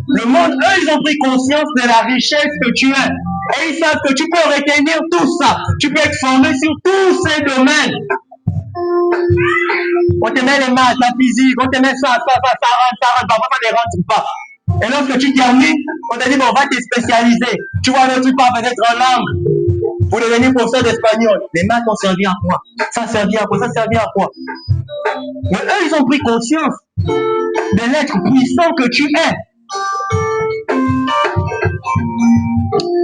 Le monde, eux, ils ont pris conscience de la richesse que tu as. Et ils savent que tu peux retenir tout ça. Tu peux être formé sur tous ces domaines. On te met les maths, la physique, on te met ça rentre, parfois ça ne rentre pas. Et lorsque tu termines, on te dit, bon, va te spécialiser. Tu vois, le truc pas peut-être en langue. Pour devenir professeur d'espagnol. Les maths ont servi à quoi? Ça servi à quoi? Ça servi à quoi? Mais eux, ils ont pris conscience de l'être puissant que tu es.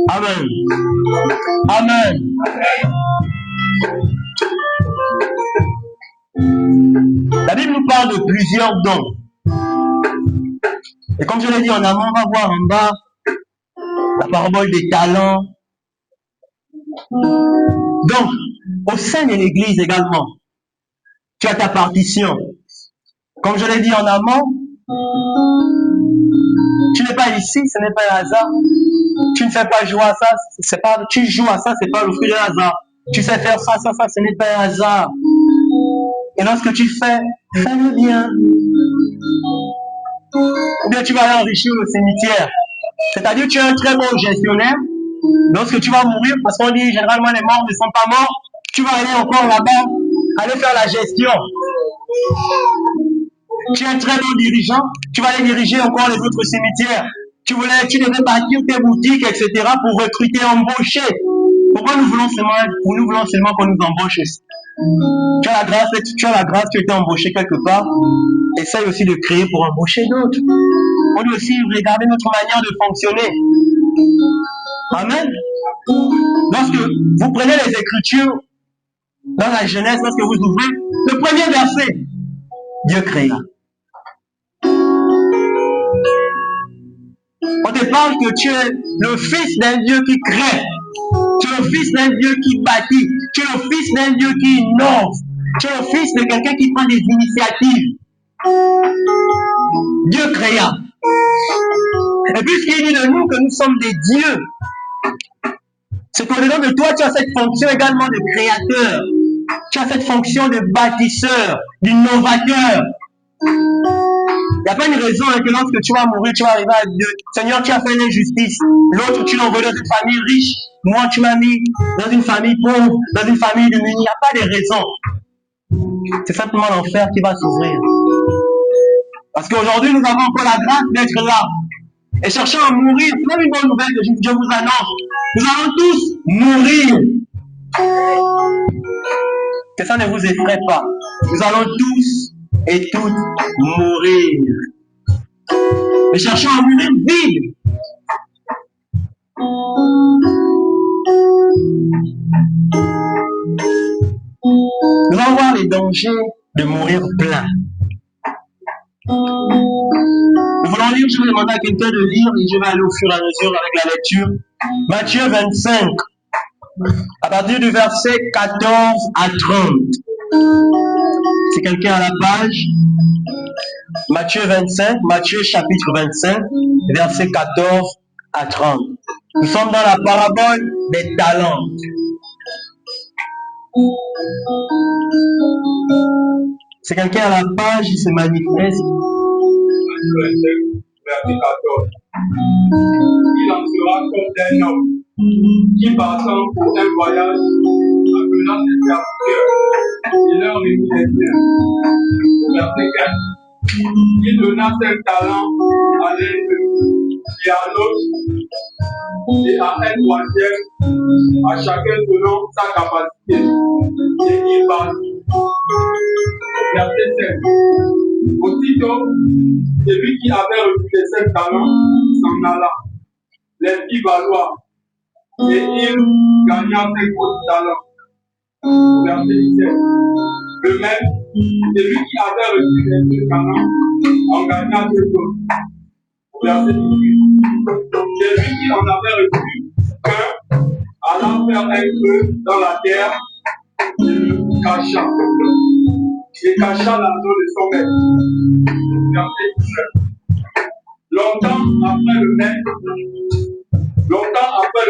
Amen. Amen. La Bible nous parle de plusieurs dons. Et comme je l'ai dit en amont, on va voir en bas la parabole des talents. Donc, au sein de l'Église également, tu as ta partition. Comme je l'ai dit en amont, tu n'es pas ici, ce n'est pas un hasard. Tu ne fais pas jouer à ça, tu joues à ça, c'est pas le fruit de hasard. Tu sais faire ça, ce n'est pas un hasard. Et lorsque tu fais, fais-le bien. Ou bien tu vas aller enrichir le cimetière. C'est-à-dire tu es un très bon gestionnaire. Lorsque tu vas mourir, parce qu'on dit généralement les morts ne sont pas morts, tu vas aller encore là-bas, aller faire la gestion. Tu es un très bon dirigeant, tu vas aller diriger encore les autres cimetières. Tu devais bâtir tes boutiques, etc. pour recruter, embaucher. Pourquoi nous voulons seulement qu'on nous embauche ici? Tu as la grâce, tu as été embauché quelque part. Essaye aussi de créer pour embaucher d'autres. On doit aussi regarder notre manière de fonctionner. Amen. Lorsque vous prenez les Écritures, dans la Genèse, lorsque vous ouvrez, le premier verset, Dieu créa. On te parle que tu es le fils d'un Dieu qui crée. Tu es le fils d'un Dieu qui bâtit. Tu es le fils d'un Dieu qui innove. Tu es le fils de quelqu'un qui prend des initiatives. Dieu créa. Et puisqu'il dit de nous que nous sommes des dieux, c'est qu'au-dedans de toi, tu as cette fonction également de créateur. Tu as cette fonction de bâtisseur, d'innovateur. Il n'y a pas une raison que lorsque tu vas mourir, tu vas arriver à Dieu. Seigneur, tu as fait l'injustice. L'autre, tu l'as envoyé dans une famille riche. Moi, tu m'as mis dans une famille pauvre, dans une famille démunie. Il n'y a pas de raison. C'est simplement l'enfer qui va s'ouvrir. Parce qu'aujourd'hui, nous avons encore la grâce d'être là. Et cherchant à mourir, c'est même une bonne nouvelle que je vous annonce. Nous allons tous mourir. Que ça ne vous effraie pas. Nous allons tous et toutes mourir. Mais cherchons à mourir vite. Nous allons voir les dangers de mourir plein. Nous voulons lire, je vais demander à quelqu'un de lire et je vais aller au fur et à mesure avec la lecture. Matthieu 25, à partir du verset 14 à 30. C'est quelqu'un à la page. Matthieu 25, Matthieu chapitre 25, verset 14 à 30. Nous sommes dans la parabole des talents. C'est quelqu'un à la page, il se manifeste. Verset 14. Il en sera comme d'un homme qui partant pour un voyage appelant ses serviteurs il leur remit les biens. Verset 4. Il donna 5 talents à l'un et à l'autre, et à un troisième, à chacun selon sa capacité. Et il partit. Verset 7. Aussitôt, celui qui avait reçu les 5 talents s'en alla, les fit valoir, et il gagna 5 autres talents. Verset 17. De même, celui qui avait reçu les 2 talents en gagna 2 autres. Verset 18. Celui qui en avait reçu qu'un alla faire un creux dans la terre et le cacha. Et cacha l'argent de son maître. Verset 19. Longtemps après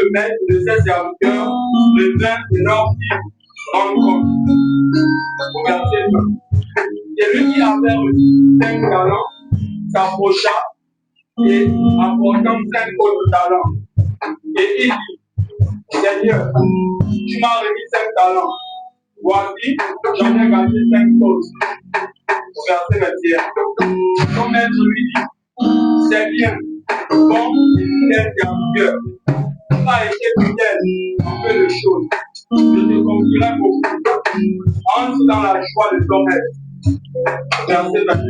le maître de ses serviteurs revint et leur fit rendre compte. Verset 20. Celui qui avait reçu 5 talents s'approcha et apportant 5 autres talents. Et il dit, Seigneur, tu m'as remis 5 talents. Voici, j'en ai gagné 5 autres. Verset 21. Son maître lui dit, c'est bien, bon et fidèle serviteur. Tu as été fidèle en peu de choses. Je te confierai beaucoup. Entre dans la joie de ton maître. Verset 22.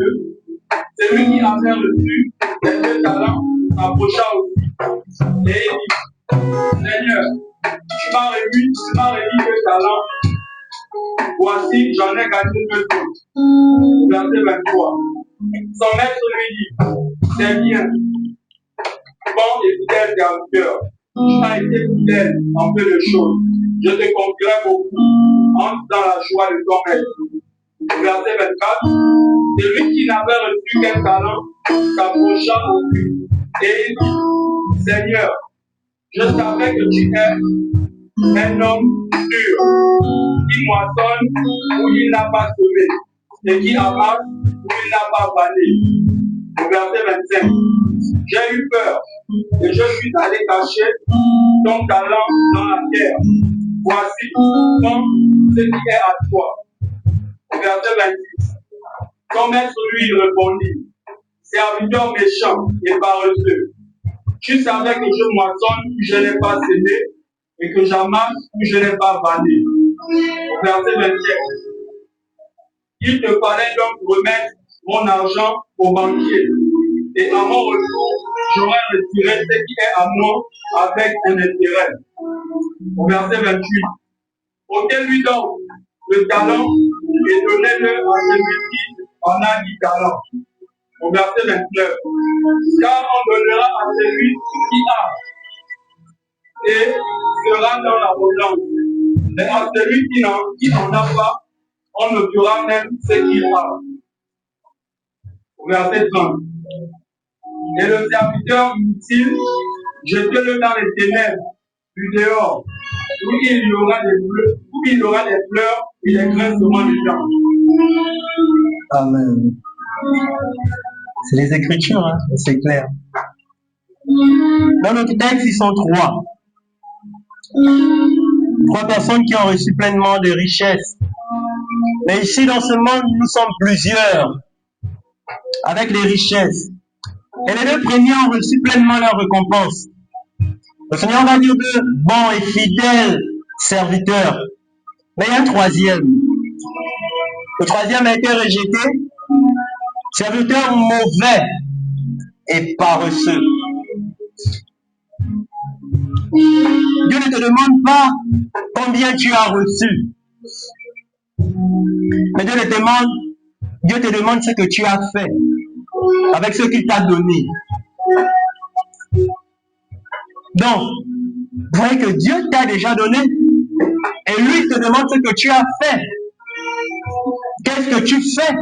Celui qui avait reçu les 2 talents s'approcha aussi. Et il dit, Seigneur, tu m'as remis 2 talents. Voici, j'en ai gagné 2 autres. Verset 23. Son maître lui dit, c'est bien, bon et fidèle serviteur. Tu as été fidèle en peu de choses. Je te confierai beaucoup. Entre dans la joie de ton maître. Verset 24. Celui qui n'avait reçu qu'un talent s'approcha au lui et il dit, Seigneur, je savais que tu es un homme dur, qui moissonne où il n'a pas semé, et qui amasse où il n'a pas vanné. Verset 25. J'ai eu peur, et je suis allé cacher ton talent dans la terre. Voici donc ce qui est à toi. Verset 26. Ton maître lui répondit, serviteur méchant et paresseux, tu savais que je moissonne où je n'ai pas semé et que j'amasse où je n'ai pas vanné. Verset 27. Il te fallait donc remettre mon argent au banquier et à mon retour, j'aurais retiré ce qui est à moi avec un intérêt. Verset 28. Ôtez-lui donc le talent et donnez-le à celui qui en a 10 talents. Verset 29. Car on donnera à celui qui a et sera dans l'abondance. Mais à celui qui n'en a pas, on ne fera même ce qu'il a. Verset 30. Et le serviteur inutile, jetez-le dans les ténèbres du dehors, où il y aura des pleurs et des grincements de dents. Amen. C'est les Écritures, hein, c'est clair. Dans notre texte, ils sont 3. 3 personnes qui ont reçu pleinement de richesses. Mais ici, dans ce monde, nous sommes plusieurs avec les richesses. Et les 2 premiers ont reçu pleinement leur récompense. Le Seigneur va dire de bons et fidèles serviteurs. Mais il y a un 3e. Le 3e a été rejeté. Serviteur mauvais et paresseux. Dieu ne te demande pas combien tu as reçu. Mais Dieu te demande ce que tu as fait avec ce qu'il t'a donné. Donc, vous voyez que Dieu t'a déjà donné et lui te demande ce que tu as fait. Qu'est-ce que tu fais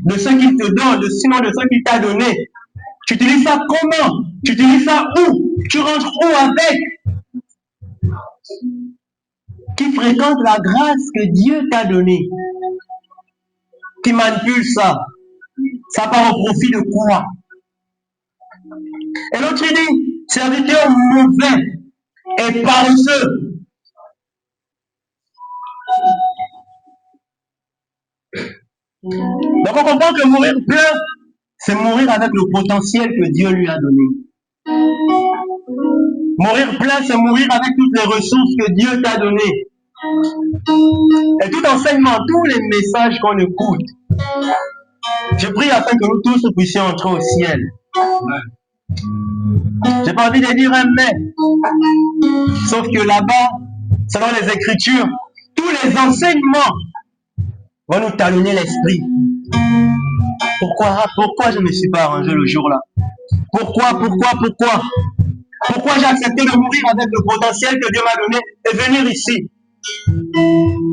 de ce qu'il te donne, sinon de ce qu'il t'a donné? Tu utilises ça comment? Tu utilises ça où? Tu rentres où avec? Qui fréquente la grâce que Dieu t'a donnée? Qui manipule ça? Ça part au profit de quoi? Et l'autre il dit, serviteur mauvais et paresseux. Donc on comprend que mourir plein, c'est mourir avec le potentiel que Dieu lui a donné. Mourir plein, c'est mourir avec toutes les ressources que Dieu t'a données. Et tout enseignement, tous les messages qu'on écoute, je prie afin que nous tous puissions entrer au ciel. J'ai pas envie de dire un mais. Sauf que là-bas, selon les Écritures, tous les enseignements vont nous talonner l'esprit. Pourquoi je ne me suis pas arrangé le jour-là? Pourquoi j'ai accepté de mourir avec le potentiel que Dieu m'a donné et venir ici?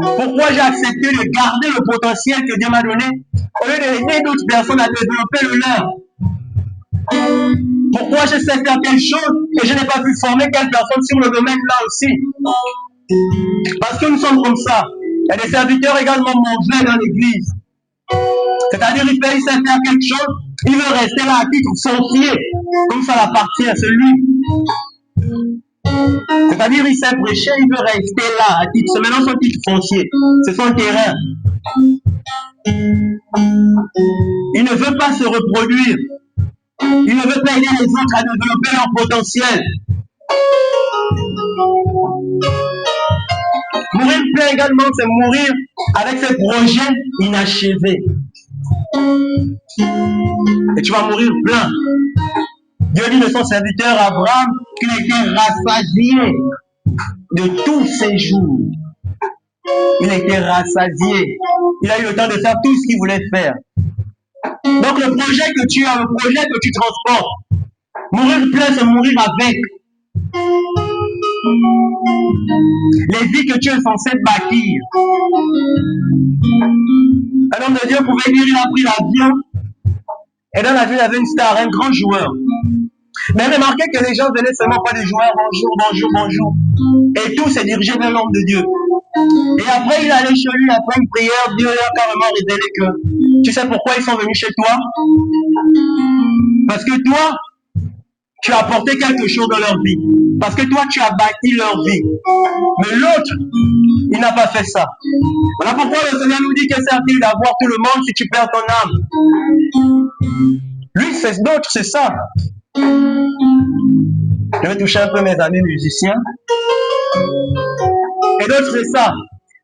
Pourquoi j'ai accepté de garder le potentiel que Dieu m'a donné au lieu d'aider d'autres personnes à développer le leur? Pourquoi je sais faire telle chose et je n'ai pas pu former quelle personne sur le domaine là aussi? Parce que nous sommes comme ça. Il y a des serviteurs également mauvais dans l'église. C'est-à-dire, il sait faire quelque chose, il veut rester là à titre foncier, comme ça l'appartient à celui. C'est-à-dire, il sait prêcher, il veut rester là à titre, c'est maintenant son titre foncier, c'est son terrain. Il ne veut pas se reproduire. Il ne veut pas aider les autres à développer leur potentiel. Mourir plein également, c'est mourir avec ses projets inachevés. Et tu vas mourir plein. Dieu dit de son serviteur Abraham qu'il était rassasié de tous ses jours. Il était rassasié. Il a eu le temps de faire tout ce qu'il voulait faire. Donc le projet que tu as, le projet que tu transportes, mourir plein, c'est mourir avec. Les vies que tu es censé bâtir. Un homme de Dieu pouvait dire, il a pris l'avion, et dans l'avion, il y avait une star, un grand joueur. Mais remarquez que les gens venaient seulement pas des joueurs, bonjour. Et tout s'est dirigé vers l'homme de Dieu. Et après, il allait chez lui, après une prière, Dieu lui a carrément révélé que, tu sais pourquoi ils sont venus chez toi? Parce que toi, tu as apporté quelque chose dans leur vie. Parce que toi, tu as bâti leur vie. Mais l'autre, il n'a pas fait ça. Voilà pourquoi le Seigneur nous dit que sert-il d'avoir tout le monde si tu perds ton âme? Lui, c'est d'autres, c'est ça. Je vais toucher un peu mes amis musiciens. Et d'autres, c'est ça.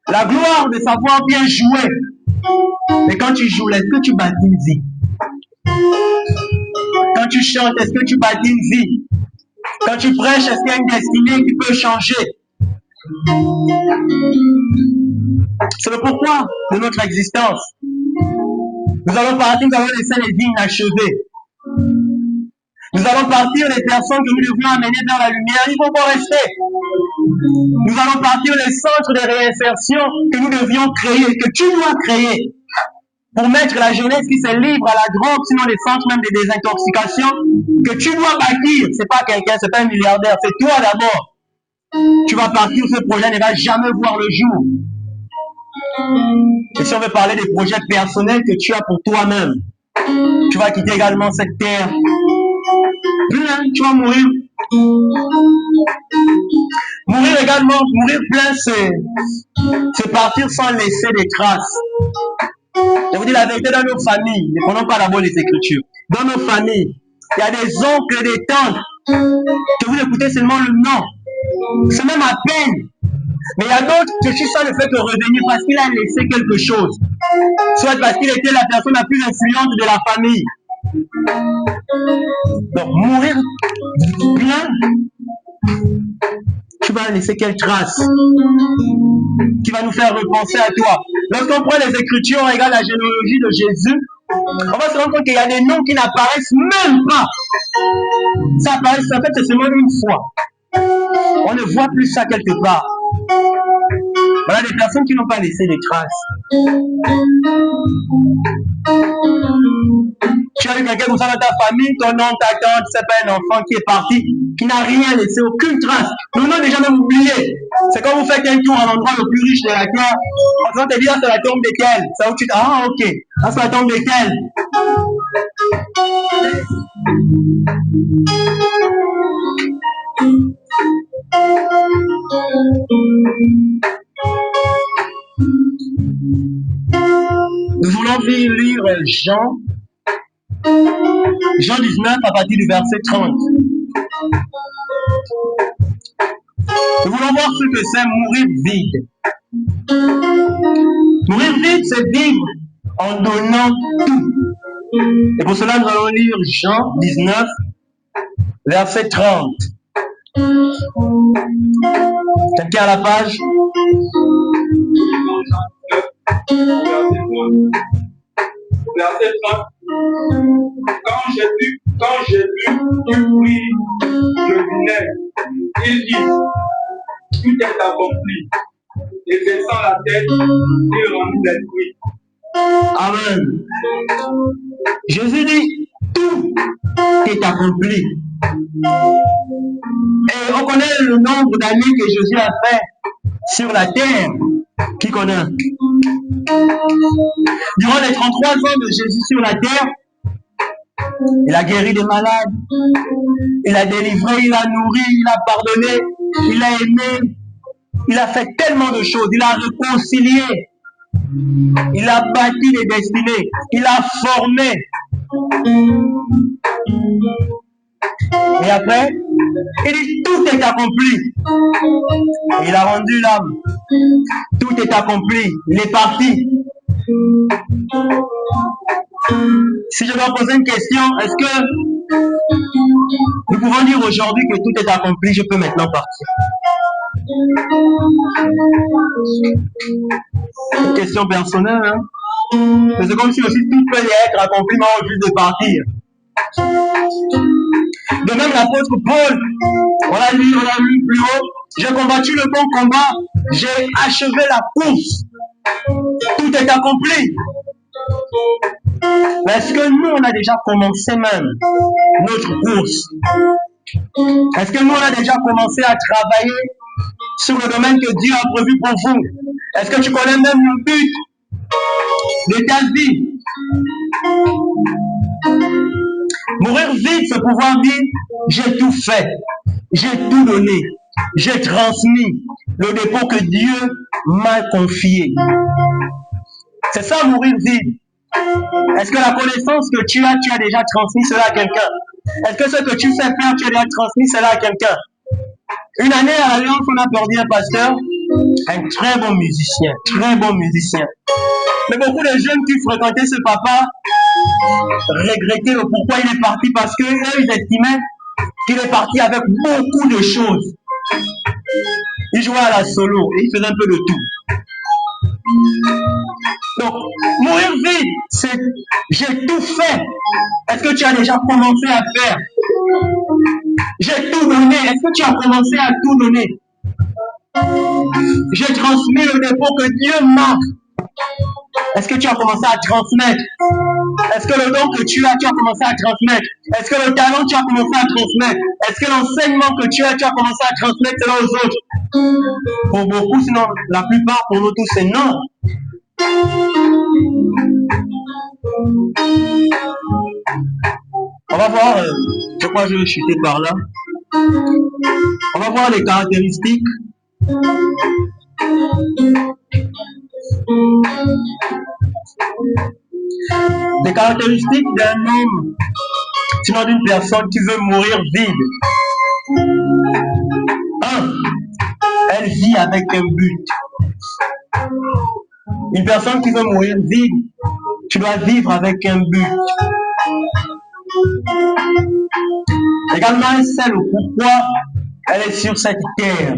La gloire de savoir bien jouer. Mais quand tu joues, est-ce que tu bâtis une vie? Quand tu chantes, est-ce que tu bâtis une vie? Quand tu prêches, est-ce qu'il y a une destinée qui peut changer? C'est le pourquoi de notre existence. Nous allons partir, nous allons laisser les vies inachevées. Nous allons partir les personnes que nous devions amener vers la lumière, ils vont pas rester. Nous allons partir les centres de réinsertion que nous devions créer, que tu dois créer, pour mettre la jeunesse qui se livre à la drogue, sinon les centres même de désintoxication, que tu dois bâtir. C'est pas quelqu'un, c'est pas un milliardaire, c'est toi d'abord. Tu vas partir, ce projet ne va jamais voir le jour. Et si on veut parler des projets personnels que tu as pour toi-même, tu vas quitter également cette terre. Plein, tu vas mourir. Mourir également, mourir plein, c'est partir sans laisser des traces. Je vous dis la vérité, dans nos familles, ne prenons pas d'abord les Écritures. Dans nos familles, il y a des oncles et des tantes que vous écoutez seulement le nom. C'est même à peine. Mais il y a d'autres que tu sens le fait de revenir parce qu'il a laissé quelque chose. Soit parce qu'il était la personne la plus influente de la famille. Donc, mourir plein, tu vas laisser quelle trace qui va nous faire repenser à toi. Lorsqu'on prend les Écritures, on regarde la généalogie de Jésus, on va se rendre compte qu'il y a des noms qui n'apparaissent même pas. Ça apparaît, en fait, c'est seulement une fois. On ne voit plus ça quelque part. Voilà des personnes qui n'ont pas laissé des traces. Tu as eu quelqu'un comme ça dans ta famille, ton oncle, ta tante, c'est pas un enfant qui est parti, qui n'a rien laissé, aucune trace. Nous n'avons déjà même oublié. C'est quand vous faites un tour à l'endroit le plus riche de la terre, on va te dire c'est la tombe desquelles. C'est où tu dis, ah ok, ah, c'est la tombe desquelles. Nous voulons vivre Jean 19 à partir du verset 30. Nous voulons voir ce que c'est mourir vide. Mourir vide, c'est vivre en donnant tout. Et pour cela, nous allons lire Jean 19, verset 30. Quelqu'un à la page? Verset 30. Quand j'ai vu du fruit le vinaigre, il dit, tout est accompli. Et descend la tête, il rendit l'esprit. Amen. Jésus dit, tout est accompli. Et on connaît le nombre d'années que Jésus a fait sur la terre. Qui connaît? Durant les 33 ans de Jésus sur la terre, il a guéri des malades, il a délivré, il a nourri, il a pardonné, il a aimé, il a fait tellement de choses, il a réconcilié, il a bâti les destinées, il a formé. Et après, il dit tout est accompli. Il a rendu l'âme. Tout est accompli. Il est parti. Si je dois poser une question, est-ce que nous pouvons dire aujourd'hui que tout est accompli, je peux maintenant partir? Une question personnelle, hein? Mais c'est comme si aussi tout peut être accompli, mais juste de partir. De même, l'apôtre Paul, on l'a lu plus haut, j'ai combattu le bon combat, j'ai achevé la course. Tout est accompli. Mais est-ce que nous, on a déjà commencé même notre course? Est-ce que nous, on a déjà commencé à travailler sur le domaine que Dieu a prévu pour vous? Est-ce que tu connais même le but de ta vie? Mourir vite, c'est pouvoir dire, j'ai tout fait, j'ai tout donné, j'ai transmis le dépôt que Dieu m'a confié. C'est ça, mourir vide. Est-ce que la connaissance que tu as déjà transmis cela à quelqu'un? Est-ce que ce que tu sais faire, tu as déjà transmis cela à quelqu'un? Une année à l'Alliance, on a perdu un pasteur, un très bon musicien, très bon musicien. Mais beaucoup de jeunes qui fréquentaient ce papa regrettaient pourquoi il est parti, parce qu'eux, ils estimaient qu'il est parti avec beaucoup de choses. Il jouait à la solo et il faisait un peu de tout. Donc, mourir vite, c'est j'ai tout fait. Est-ce que tu as déjà commencé à faire? J'ai tout donné. Est-ce que tu as commencé à tout donner? J'ai transmis le dépôt que Dieu m'a. Est-ce que tu as commencé à transmettre? Est-ce que le don que tu as commencé à transmettre? Est-ce que le talent, tu as commencé à transmettre? Est-ce que l'enseignement que tu as commencé à transmettre cela aux autres? Pour beaucoup, sinon la plupart, pour nous tous, c'est non. On va voir, je crois que je vais chuter par là. On va voir les caractéristiques d'un homme, sinon d'une personne qui veut mourir vide. 1. Elle vit avec un but. Une personne qui veut mourir vide, tu dois vivre avec un but. Également, elle sait le pourquoi elle est sur cette terre.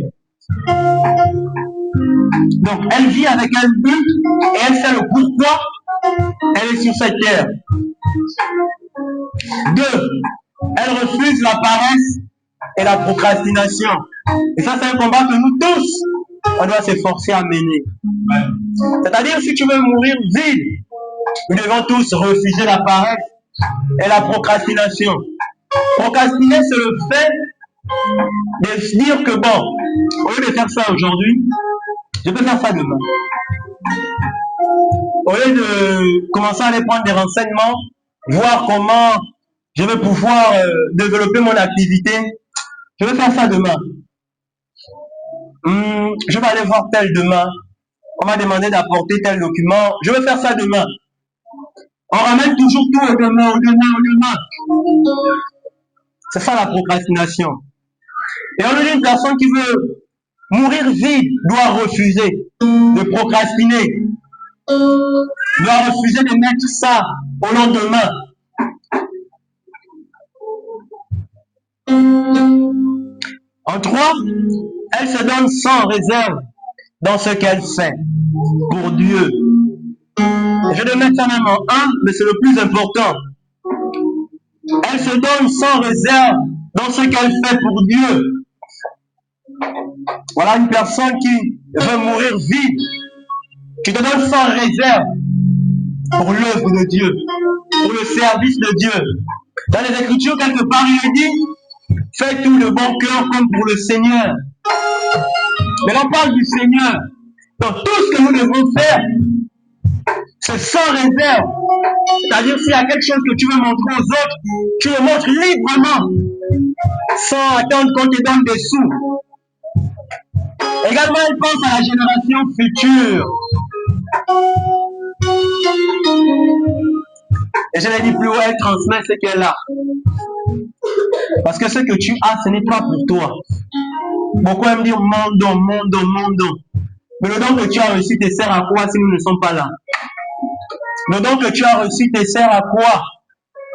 Donc, elle vit avec un but et elle sait le pourquoi elle est sur cette terre. 2. Elle refuse la paresse et la procrastination. Et ça, c'est un combat que nous tous, on doit s'efforcer à mener. C'est-à-dire, si tu veux mourir vide, nous devons tous refuser la paresse et la procrastination. Procrastiner, c'est le fait de dire que bon, au lieu de faire ça aujourd'hui, je peux faire ça demain. Au lieu de commencer à aller prendre des renseignements, voir comment je vais pouvoir développer mon activité, je vais faire ça demain. Je vais aller voir tel demain. On m'a demandé d'apporter tel document. Je vais faire ça demain. On ramène toujours tout au demain, au demain, au demain. C'est ça la procrastination. Et on nous dit une personne qui veut mourir vite doit refuser de procrastiner, doit refuser de mettre ça au lendemain. En 3, elle se donne sans réserve dans ce qu'elle fait pour Dieu. Je vais mettre ça même en 1, mais c'est le plus important. Elle se donne sans réserve dans ce qu'elle fait pour Dieu. Voilà une personne qui veut mourir vite. Tu te donnes sans réserve pour l'œuvre de Dieu, pour le service de Dieu. Dans les Écritures, quelque part, il est dit, fais tout de bon cœur comme pour le Seigneur. Mais là, on parle du Seigneur. Donc, tout ce que nous devons faire, c'est sans réserve. C'est-à-dire, s'il y a quelque chose que tu veux montrer aux autres, tu le montres librement, sans attendre qu'on te donne des sous. Également, elle pense à la génération future. Et je l'ai dit plus haut, elle transmet ce qu'elle a. Parce que ce que tu as, ce n'est pas pour toi. Beaucoup aiment dire mon don, mon don, mon don. Mais le don que tu as reçu te sert à quoi si nous ne sommes pas là? Le don que tu as reçu te sert à quoi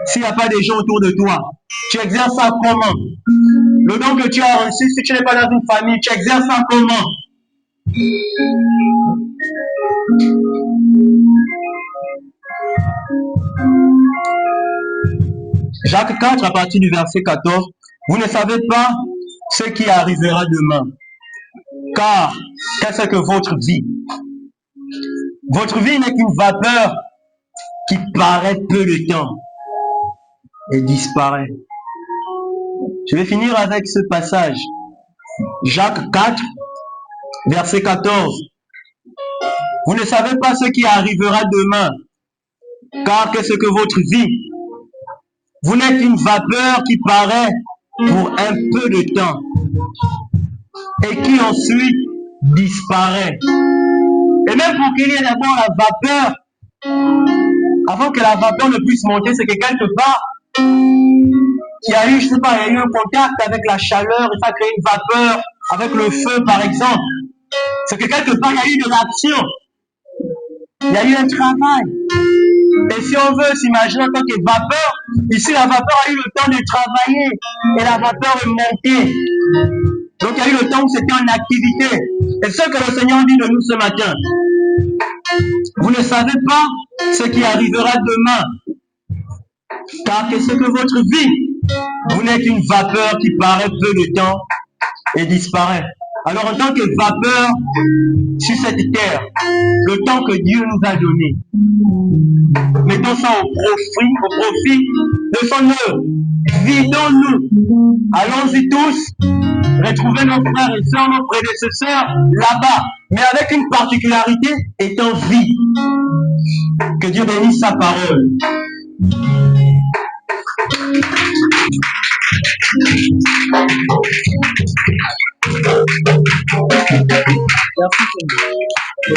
s'il n'y a pas des gens autour de toi? Tu exerces ça comment? Le don que tu as reçu, si tu n'es pas dans une famille, tu exerces ça comment? Jacques 4, à partir du verset 14, vous ne savez pas ce qui arrivera demain. Car, qu'est-ce que votre vie? Votre vie n'est qu'une vapeur qui paraît peu de temps et disparaît. Je vais finir avec ce passage. Jacques 4, verset 14. Vous ne savez pas ce qui arrivera demain, car qu'est-ce que votre vie? Vous n'êtes qu'une vapeur qui paraît pour un peu de temps et qui ensuite disparaît. Et même pour qu'il y ait d'abord la vapeur, avant que la vapeur ne puisse monter, c'est que quelque part, il y a eu, je sais pas, il y a eu un contact avec la chaleur et ça crée une vapeur avec le feu, par exemple. C'est que quelque part, il y a eu de l'action. Il y a eu un travail. Et si on veut s'imaginer en tant que vapeur, ici la vapeur a eu le temps de travailler et la vapeur est montée. Donc il y a eu le temps où c'était en activité. Et ce que le Seigneur dit de nous ce matin, vous ne savez pas ce qui arrivera demain. Car qu'est-ce que votre vie? Vous n'êtes qu'une vapeur qui paraît peu de temps et disparaît. Alors en tant que vapeur sur cette terre, le temps que Dieu nous a donné, mettons ça au profit de son œuvre. Vidons-nous. Allons-y tous, retrouver nos frères et sœurs, nos prédécesseurs là-bas, mais avec une particularité, étant vie. Que Dieu bénisse sa parole. Merci.